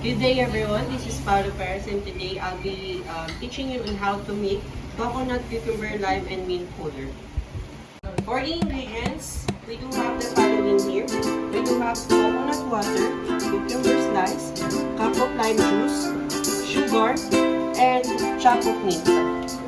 Good day everyone, this is Paolo Perez and today I'll be teaching you on how to make coconut, cucumber, lime, and mint puller. For the ingredients, we do have the following here. We do have coconut water, cucumber slice, cup of lime juice, sugar, and chop of mint.